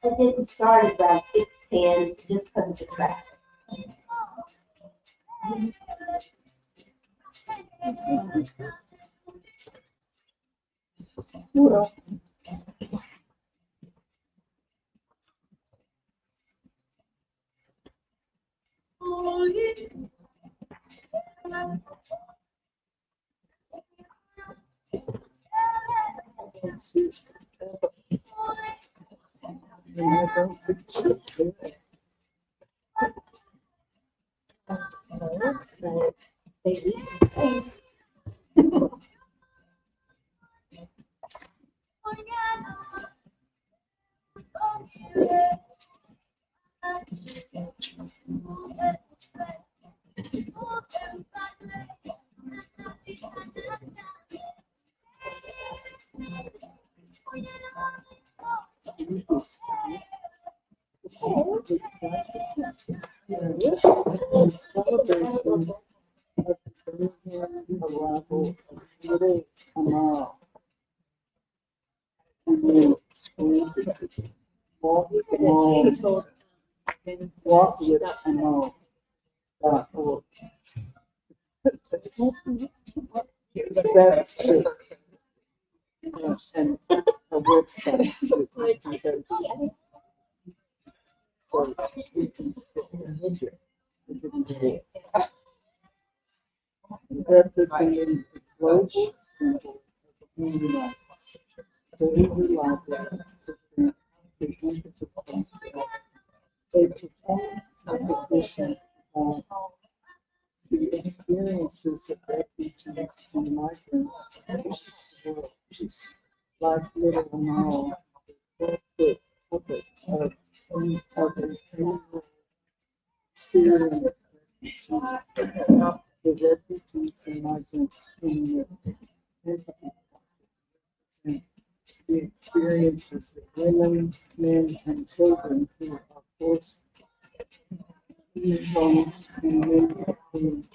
It didn't start at around 6:10 just because of the traffic. Well, let's see. And I don't think she's good. Celebration of the Caribbean arrival of little Amal. And then walk with Amal. .org. That's just and a website you can go to. So you can sit here. Representing the global symbol of human rights. The Hebrew Library presents the emphasis on a performance recognition of the experiences of refugees and migrants like little Amal, the puppet of a Syrian refugee. The refugees and migrants in the empathy represent the experiences of women, men, and children who are forced to leave homes and many of whom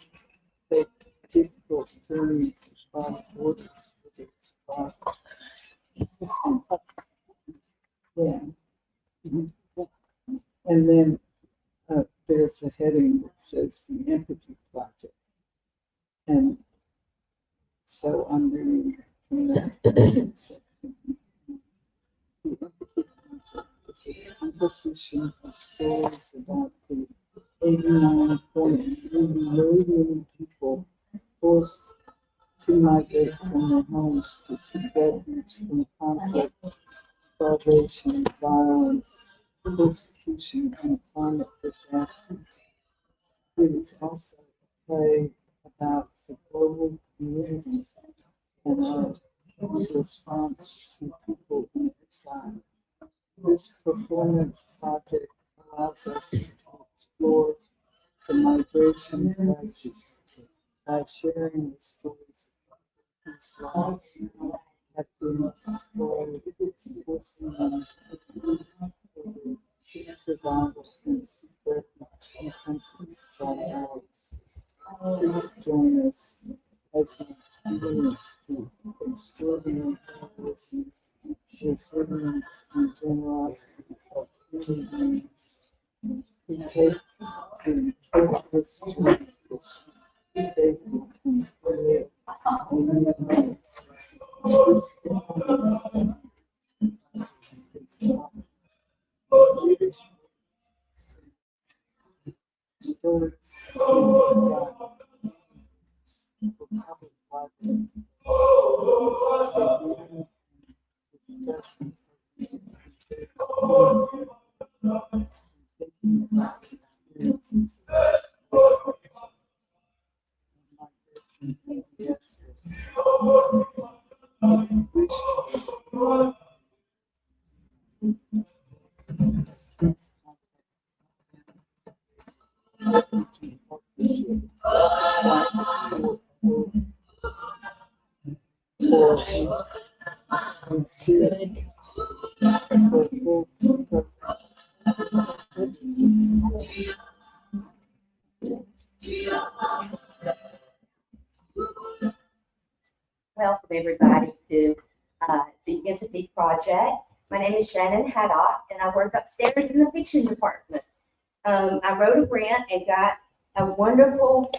take difficult journeys across borders for their survival. Yeah. And then there's a heading that says the Empathy Project. And so I'm reading from that section. The Empathy Project is a composition of stories about the 89.3 million people forced to migrate from their homes to seek refuge from conflict, starvation, violence, persecution, and climate disasters. It is also a play about the global communities and our response to people in exile. This performance project allows us to explore the migration crisis by sharing the stories of whose lives have been destroyed, forcing them to survival and seek refuge in countries like ours. Please join us as we experience the extraordinary heroism, resilience, and generosity of human beings who take the countless journeys safely and live in human rights. This performance is Yiddish stories of exile. Public libraries, discussions, taking back experiences of migration and diaspora. for and spirit for full Welcome everybody to the Empathy Project. My name is Shannon Haddock and I work upstairs in the fiction department. I wrote a grant and got a wonderful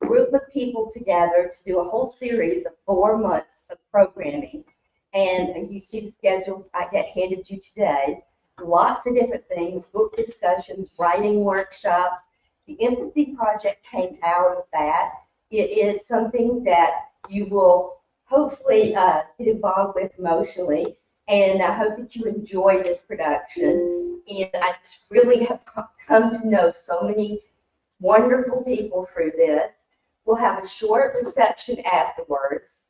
group of people together to do a whole series of 4 months of programming. And you see the schedule I get handed you today. Lots of different things, book discussions, writing workshops. The Empathy Project came out of that. It is something that you will hopefully get involved with emotionally. And I hope that you enjoy this production. And I just really have come to know so many wonderful people through this. We'll have a short reception afterwards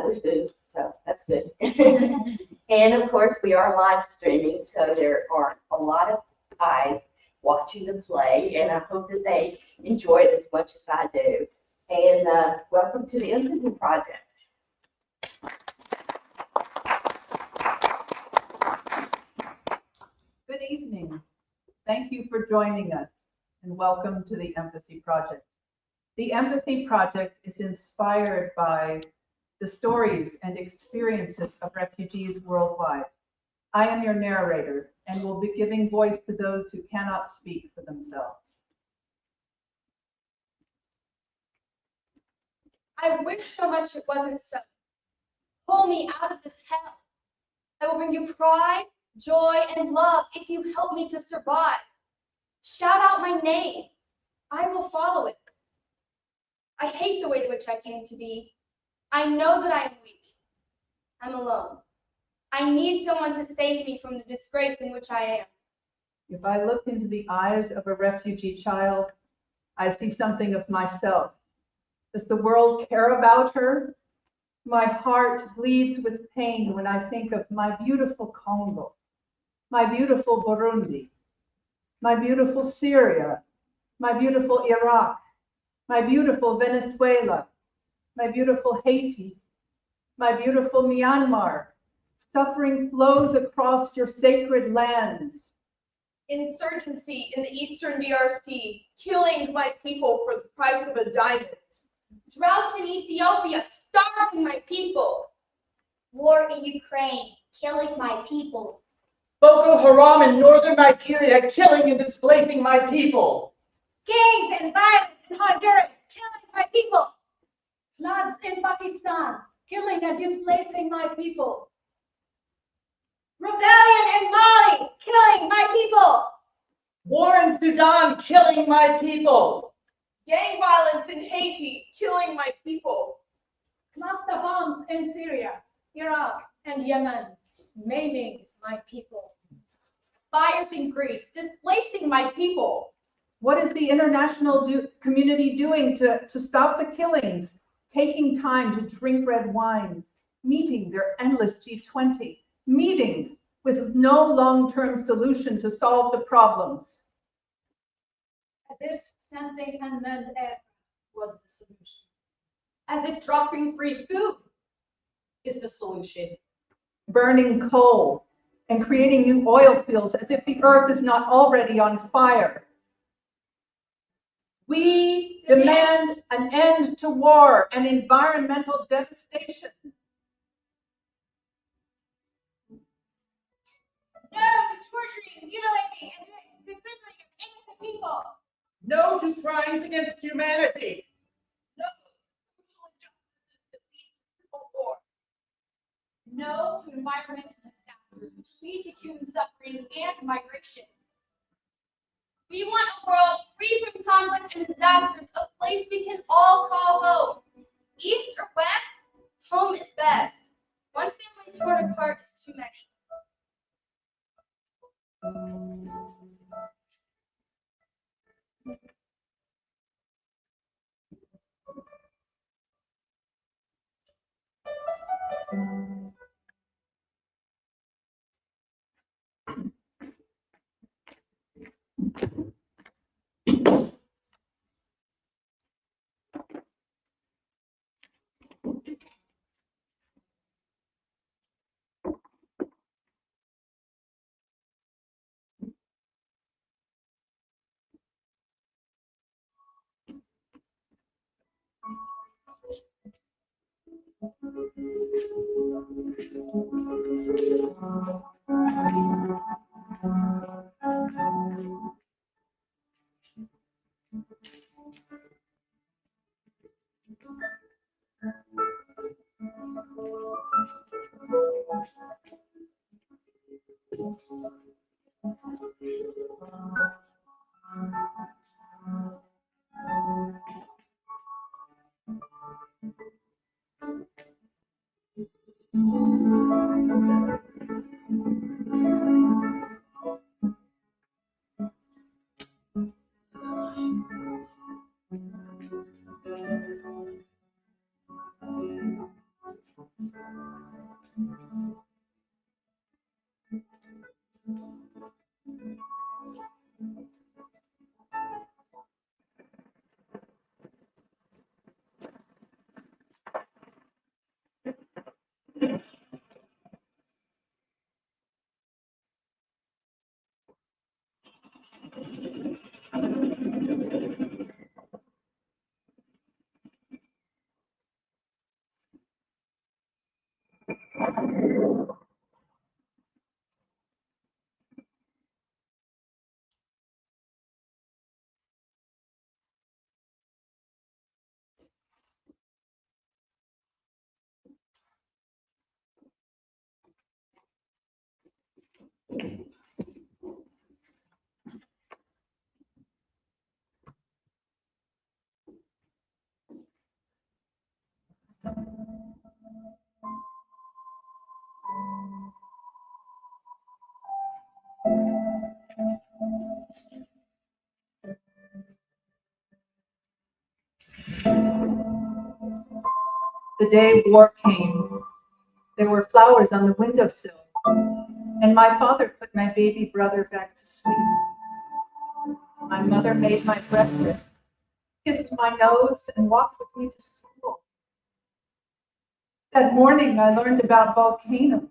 with food, so that's good. And of course, we are live streaming, so there are a lot of eyes watching the play, and I hope that they enjoy it as much as I do. And welcome to the Empathy Project. Good evening. Thank you for joining us, and welcome to the Empathy Project. The Empathy Project is inspired by the stories and experiences of refugees worldwide. I am your narrator and will be giving voice to those who cannot speak for themselves. I wish so much it wasn't so. Pull me out of this hell. I will bring you pride, joy, and love if you help me to survive. Shout out my name. I will follow it. I hate the way to which I came to be. I know that I am weak. I'm alone. I need someone to save me from the disgrace in which I am. If I look into the eyes of a refugee child, I see something of myself. Does the world care about her? My heart bleeds with pain when I think of my beautiful Congo, my beautiful Burundi, my beautiful Syria, my beautiful Iraq, my beautiful Venezuela, my beautiful Haiti, my beautiful Myanmar. Suffering flows across your sacred lands. Insurgency in the eastern DRC, killing my people for the price of a diamond. Droughts in Ethiopia, starving my people. War in Ukraine, killing my people. Boko Haram in northern Nigeria, killing and displacing my people. Gangs and violence in Honduras, killing my people. Floods in Pakistan, killing and displacing my people. Rebellion in Mali, killing my people. War in Sudan, killing my people. Gang violence in Haiti, killing my people. Cluster bombs in Syria, Iraq, and Yemen, maiming my people. Fires in Greece, displacing my people. What is the international community doing to stop the killings? Taking time to drink red wine, meeting their endless G20, meeting with no long-term solution to solve the problems. As if something unmanned aircraft was the solution. As if dropping free food is the solution. Burning coal and creating new oil fields as if the earth is not already on fire. We demand an end to war and environmental devastation. No to torturing, mutilating, and dismembering of innocent people. No to crimes against humanity. No to social injustices that lead to civil war. No to environmental disasters which lead to human suffering and migration. We want a world free from conflict and disasters, a place we can all call home. East or west, home is best. One family torn apart is too many. The day war came, there were flowers on the windowsill, and my father put my baby brother back to sleep. My mother made my breakfast, kissed my nose, and walked with me to school. That morning, I learned about volcanoes.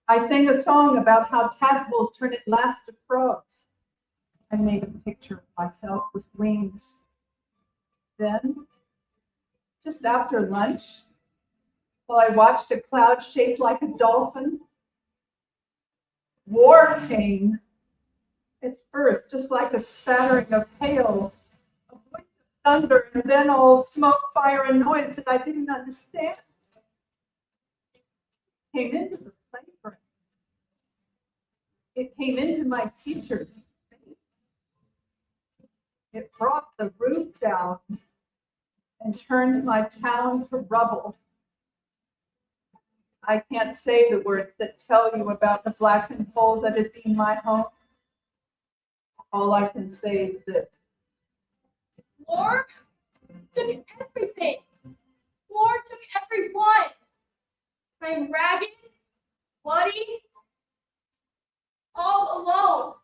I sang a song about how tadpoles turn at last to frogs. I made a picture of myself with wings. Then, just after lunch, while I watched a cloud shaped like a dolphin, war came. At first, just like a spattering of hail, a voice of thunder, and then all smoke, fire, and noise that I didn't understand. Came into the playground. It came into my teacher's face. It brought the roof down and turned my town to rubble. I can't say the words that tell you about the blackened hole that had been my home. All I can say is this. War took everything. War took everyone. I'm ragged, bloody, all alone.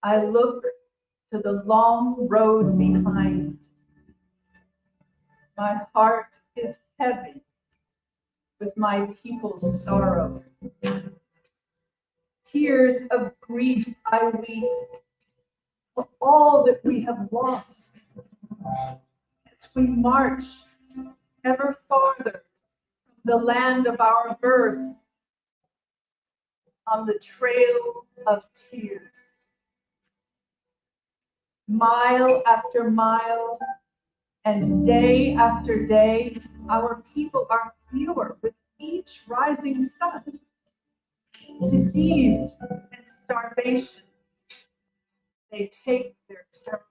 I look to the long road behind. My heart is heavy with my people's sorrow. Tears of grief I weep for all that we have lost as we march ever farther from the land of our birth on the trail of tears. Mile after mile and day after day, our people are fewer with each rising sun. disease, and starvation. They take their terrible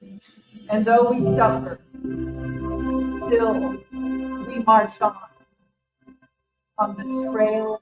toll. And though we suffer, still we march on the trail.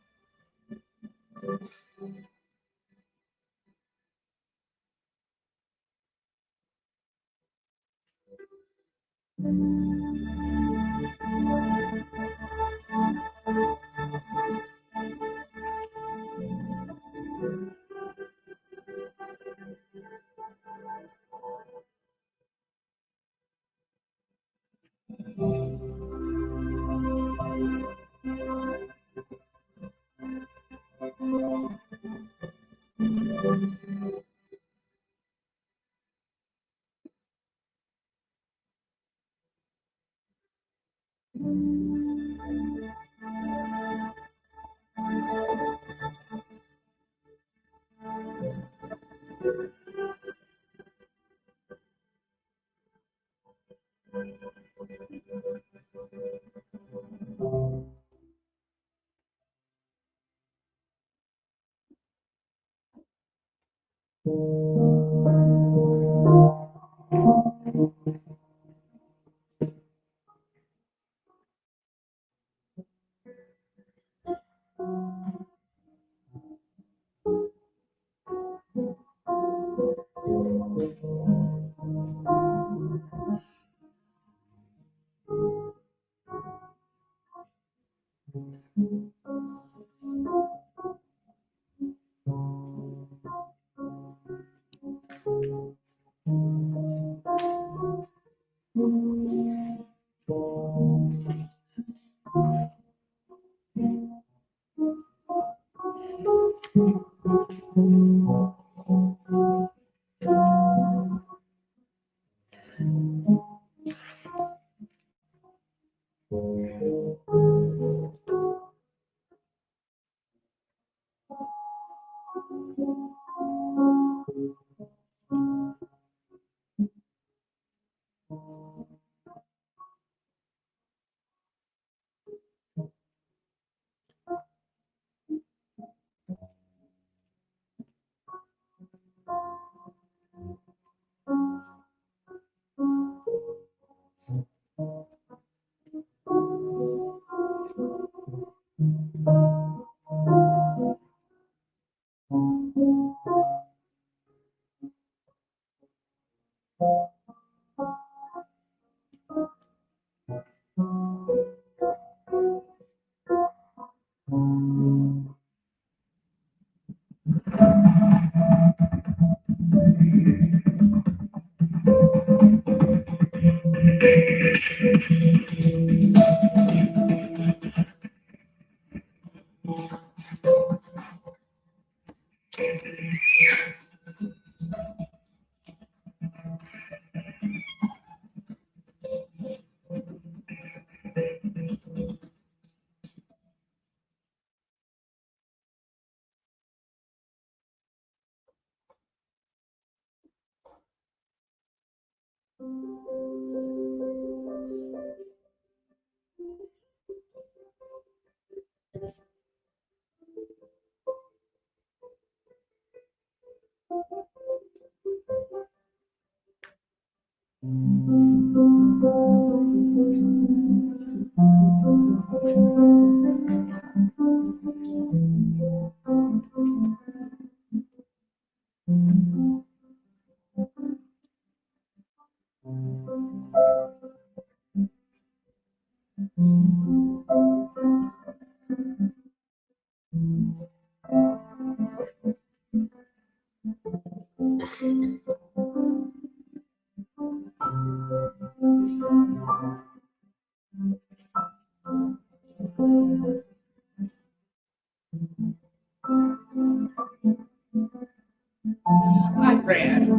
I ran,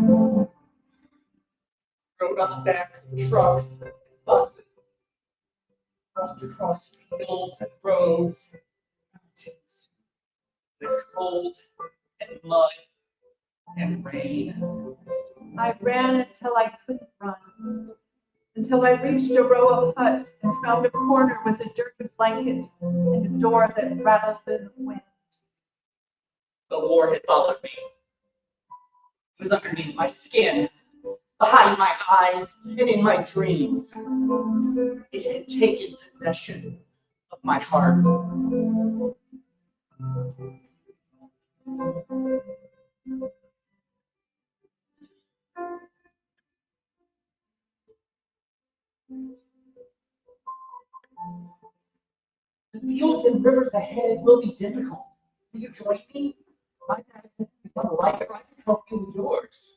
rode on the backs of trucks and buses, walked across fields and roads, mountains, with cold and mud and rain. I ran until I couldn't run. until I reached a row of huts and found a corner with a dirty blanket and a door that rattled in the wind. The war had followed me. It was underneath my skin, behind my eyes, and in my dreams. It had taken possession of my heart. The fields and rivers ahead will be difficult. Will you join me? My dad has become a lighter. I can help you with yours.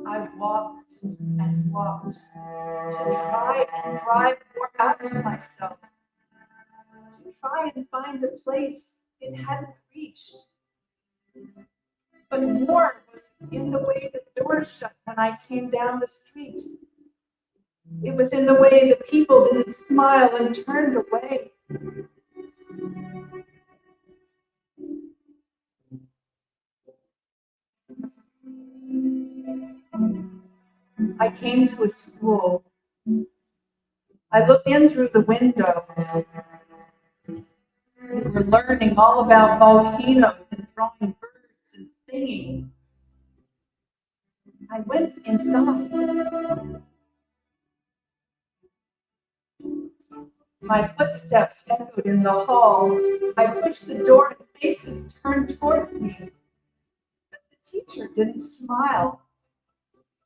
I walked and walked to try and drive more out of myself, to try and find a place it hadn't reached. But more was in the way the doors shut when I came down the street. It was in the way the people didn't smile and turned away. I came to a school. I looked in through the window. We were learning all about volcanoes and drawing birds and singing. I went inside. My footsteps echoed in the hall. I pushed the door and faces turned towards me. But the teacher didn't smile.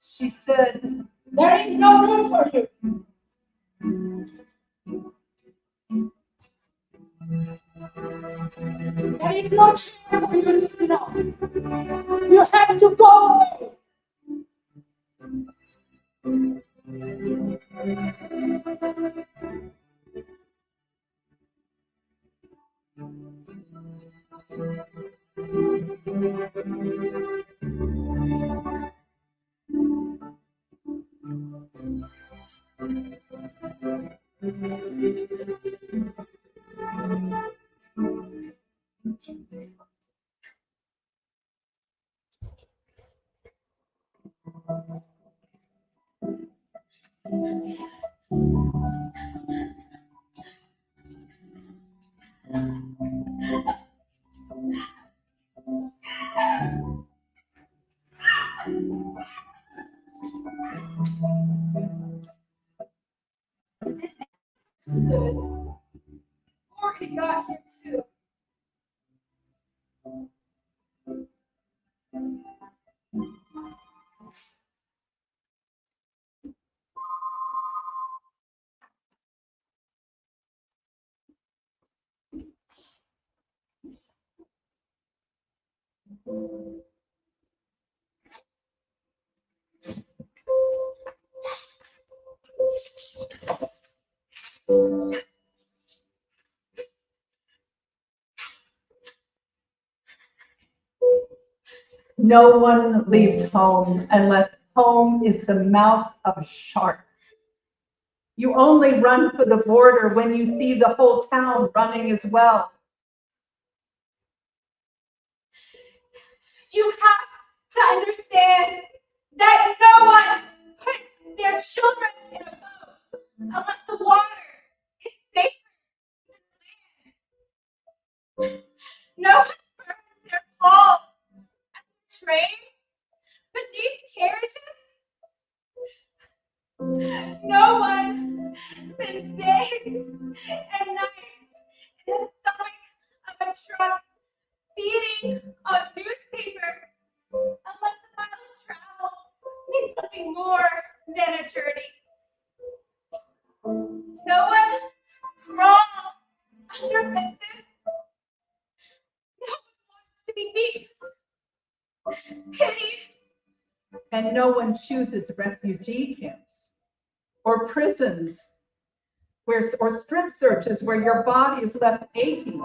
She said, There is no room for you. There is no chair for you to sit on. You have to go away. Stood. Or he got here too. No one leaves home unless home is the mouth of a shark. You only run for the border when you see the whole town running as well. You have to understand that no one puts their children in a boat unless the water is safer than land. No one burns their palms at the trains beneath carriages. No one spends days and nights in the stomach of a truck feeding a newspaper unless the miles traveled means something more than a journey. No one crawls under fences. No one wants to be beaten, pitied. And no one chooses refugee camps or prisons or strip searches where your body is left aching,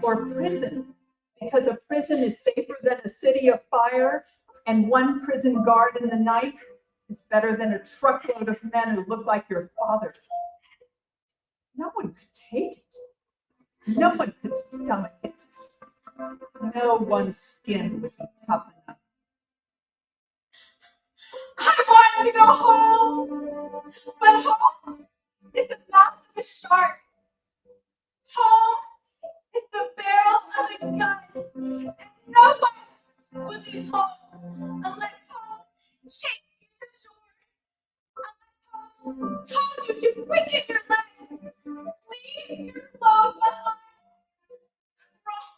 or prison because a prison is safer than a city of fire, and one prison guard in the night is better than a truckload of men who look like your father. No one could take it. No one could stomach it. No one's skin would be tough enough. I want to go home, but home is the mouth of a shark. Home is the barrel of a gun, and no one will leave home unless home chased you to shore, unless home told you to quicken your legs, leave your clothes behind, crawl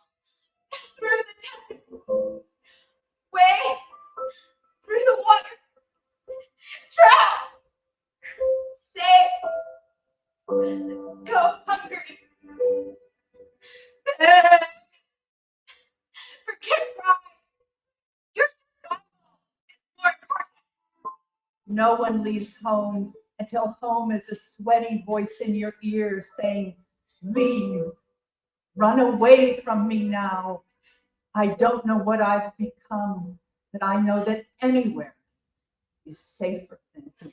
through the desert, wade through the water, drown, save, go hungry, beg, forget pride. Your survival is more important. No one leaves home until home is a sweaty voice in your ear saying, leave, run away from me now. I don't know what I've become, but I know that anywhere is safer than here.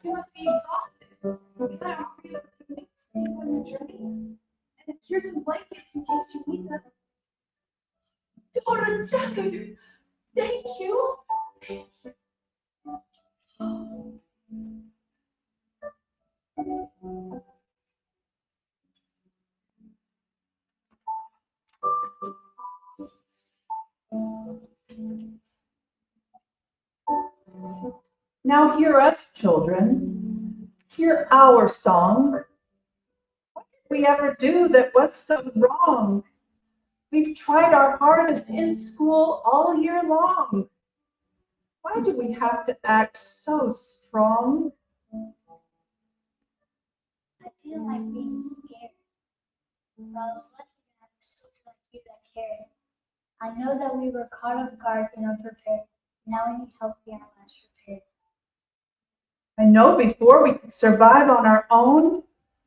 You must be exhausted. Can I offer you a few minutes to take on your journey? And here's some blankets in case you need them. Dora Jacket, thank you. Thank you. Now hear us, children. Hear our song. What did we ever do that was so wrong? We've tried our hardest in school all year long. Why do we have to act so strong? I didn't like being scared, but I was lucky to have a soldier like you that cared. I know that we were caught off guard and unprepared. Now we need help getting our lives repaired. I know before we could survive on our own,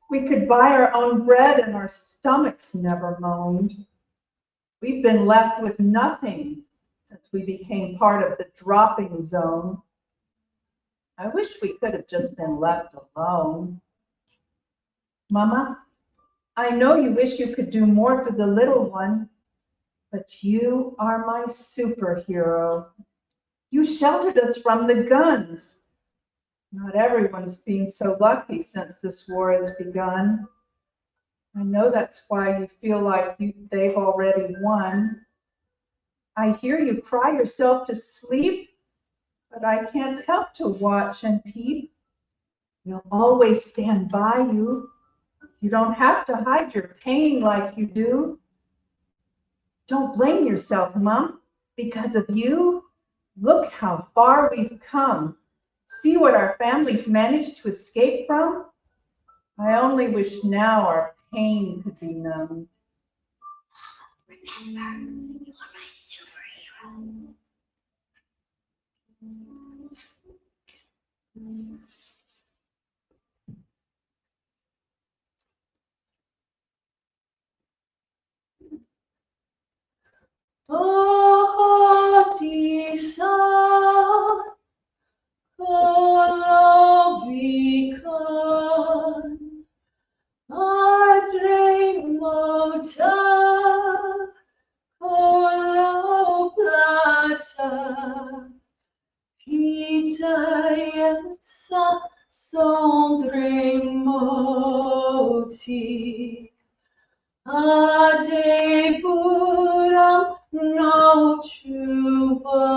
we could buy our own bread and our stomachs never moaned. We've been left with nothing since we became part of the dropping zone. I wish we could have just been left alone. Mama, I know you wish you could do more for the little one, but you are my superhero. You sheltered us from the guns. Not everyone's been so lucky since this war has begun. I know that's why you feel like they've already won. I hear you cry yourself to sleep, but I can't help to watch and peep. We'll always stand by you. You don't have to hide your pain like you do. Don't blame yourself, Mom. Because of you, look how far we've come. See what our families managed to escape from? I only wish now our pain could be numbed. Remember, you are my superhero. Adeburam no chuvati.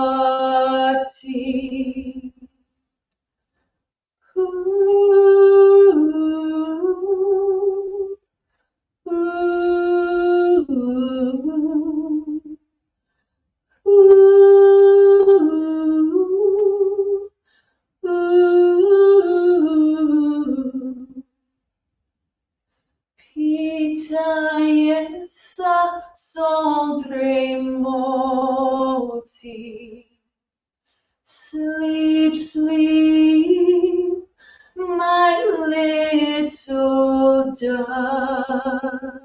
Pitaiesa sondre moti. Sleep, sleep, my little dove.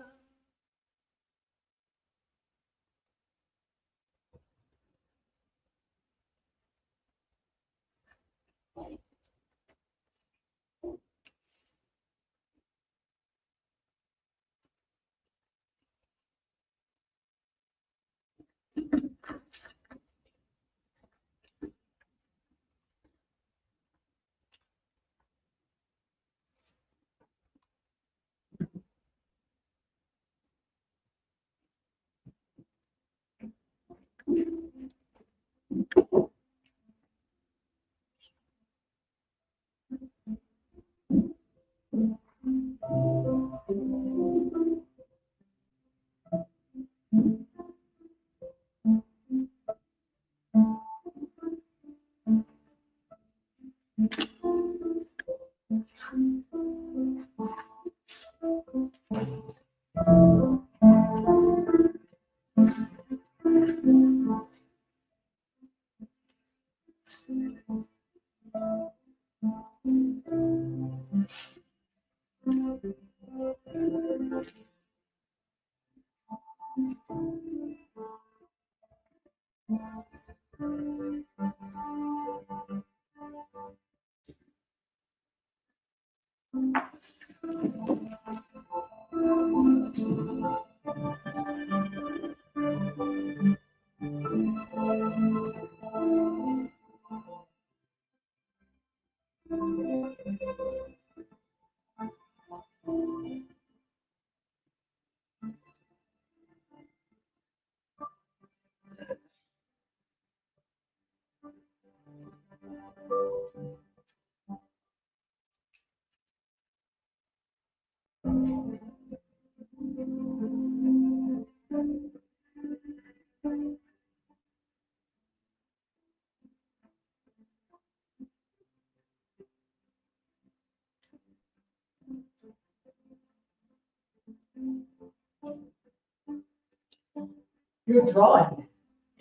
Your drawing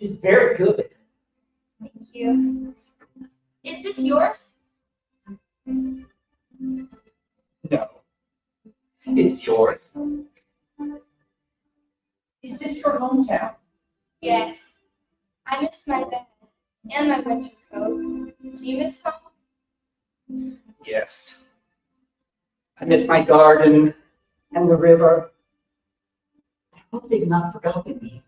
is very good. Thank you. Is this yours? No. It's yours. Is this your hometown? Yes. I miss my bed and my winter coat. Do you miss home? Yes. I miss my garden and the river. I hope they've not forgotten me.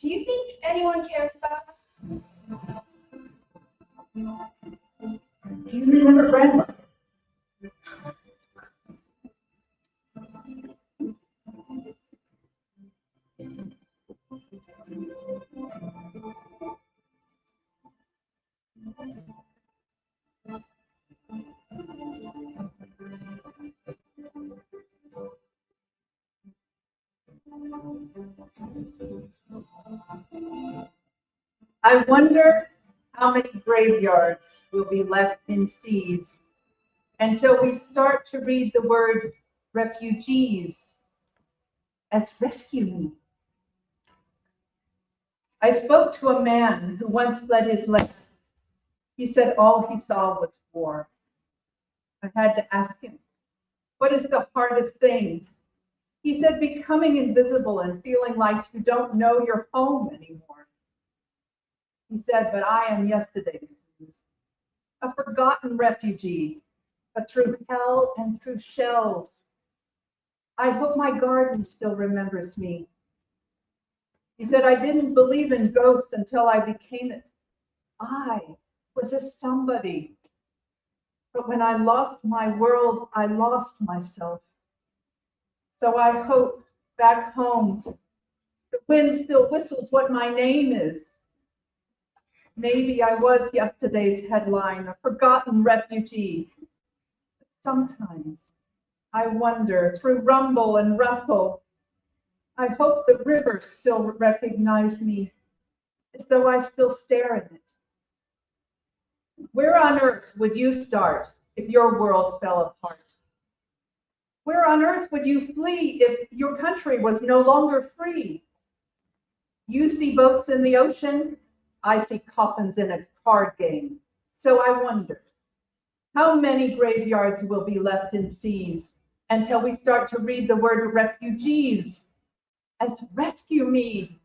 Do you think anyone cares about us? Do you remember Grandma? I wonder how many graveyards will be left in seas until we start to read the word refugees as rescue me. I spoke to a man who once fled his land. He said all he saw was war. I had to ask him, what is the hardest thing? He said, becoming invisible and feeling like you don't know your home anymore. He said, but I am yesterday's news, a forgotten refugee, but through hell and through shells. I hope my garden still remembers me. He said, I didn't believe in ghosts until I became it. I was a somebody. But when I lost my world, I lost myself. So I hope back home, the wind still whistles what my name is. Maybe I was yesterday's headline, a forgotten refugee. But sometimes I wonder, through rumble and rustle, I hope the river still recognizes me, as though I still stare at it. Where on earth would you start if your world fell apart? Where on earth would you flee if your country was no longer free? You see boats in the ocean, I see coffins in a card game. So I wonder, how many graveyards will be left in seas until we start to read the word refugees as rescue me?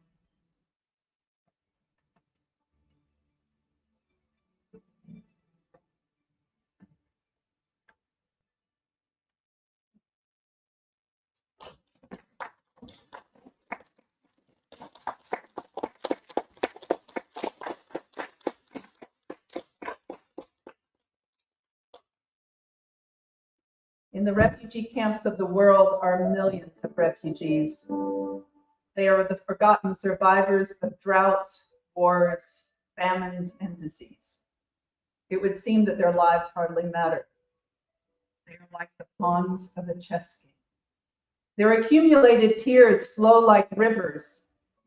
In the refugee camps of the world are millions of refugees. They are the forgotten survivors of droughts, wars, famines, and disease. It would seem that their lives hardly matter. They are like the pawns of a chess game. Their accumulated tears flow like rivers.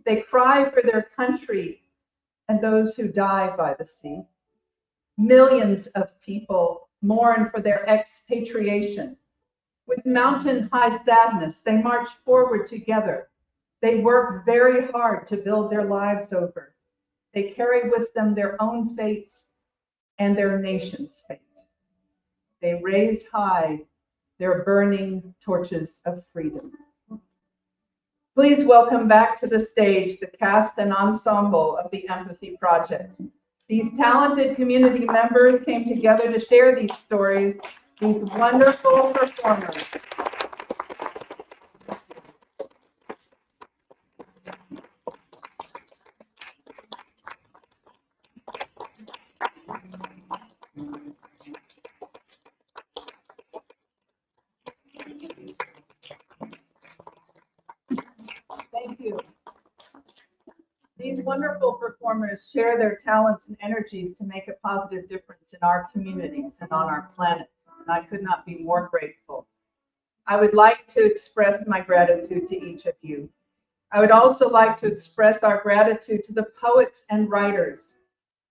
They cry for their country and those who die by the sea. Millions of people mourn for their expatriation. With mountain-high sadness, they march forward together. They work very hard to build their lives over. They carry with them their own fates and their nation's fate. They raise high their burning torches of freedom. Please welcome back to the stage the cast and ensemble of the Empathy Project. These talented community members came together to share these stories, these wonderful performers. Thank you. These wonderful performers share their talents and energies to make a positive difference in our communities and on our planet. And I could not be more grateful. I would like to express my gratitude to each of you. I would also like to express our gratitude to the poets and writers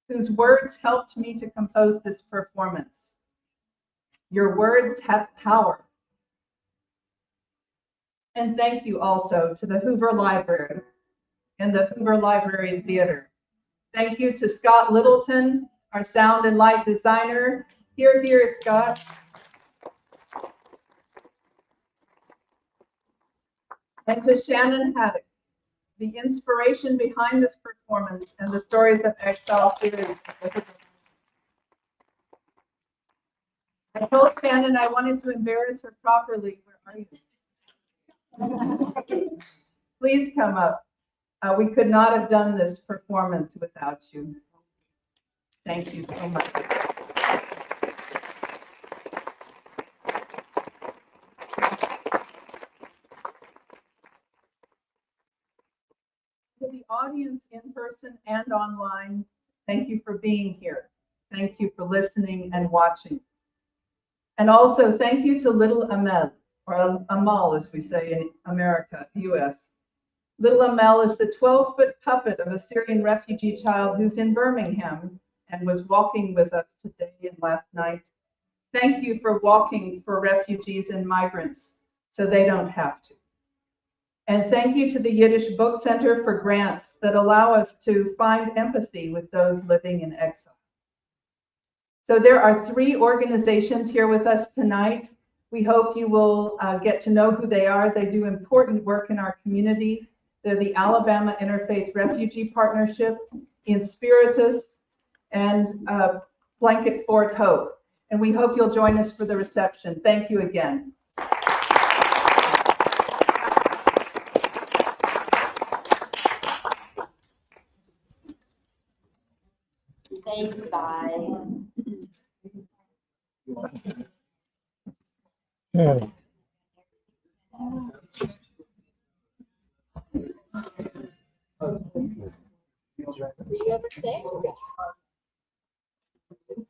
whose words helped me to compose this performance. Your words have power. And thank you also to the Hoover Library and the Hoover Library Theater. Thank you to Scott Littleton, our sound and light designer. Here, Scott. And to Shannon Haddock, the inspiration behind this performance and the Stories of Exile series. I told Shannon I wanted to embarrass her properly. Where are you? Please come up. We could not have done this performance without you. Thank you so much. To the audience in person and online, thank you for being here. Thank you for listening and watching. And also thank you to little Amel, or Amal as we say in America, US, Little Amel is the 12-foot puppet of a Syrian refugee child who's in Birmingham and was walking with us today and last night. Thank you for walking for refugees and migrants so they don't have to. And thank you to the Yiddish Book Center for grants that allow us to find empathy with those living in exile. So there are 3 organizations here with us tonight. We hope you will get to know who they are. They do important work in our community. They're the Alabama Interfaith Refugee Partnership, Inspiritus, and Blanket Fort Hope. And we hope you'll join us for the reception. Thank you again. Thank you, guys. Yeah.